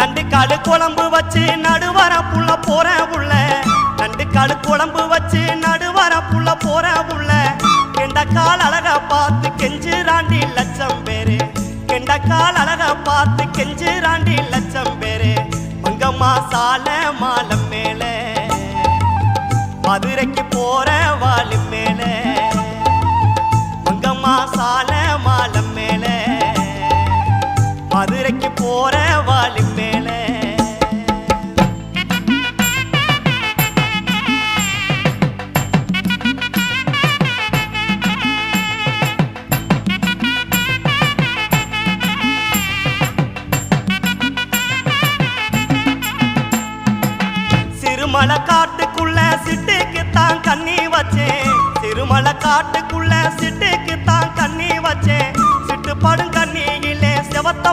நண்டுக்காடு குழம்பு வச்சு நடுவர புள்ள போற புள்ள நண்டுக்காடு குழம்பு வச்சு நடுவர புள்ள போற புள்ள கெண்டக்கால் அழக பார்த்து கெஞ்சுராண்டி லட்சம் பேரு கெண்டக்கால் அழக பார்த்து கெஞ்சுராண்டி லட்சம் பேரு மங்கம்மா சால மாலம் மேல மதுரைக்கு போற வாலு மேல மங்கம்மா சால மாலம் மேல மதுரைக்கு போற வாலு மேல சிறுமலை காட்டுக்குள்ள சிட்டுக்குத்தான் கண்ணி வச்சேன் சிறுமலை காட்டுக்குள்ள சிட்டுக்குத்தான் கண்ணி வச்சேன்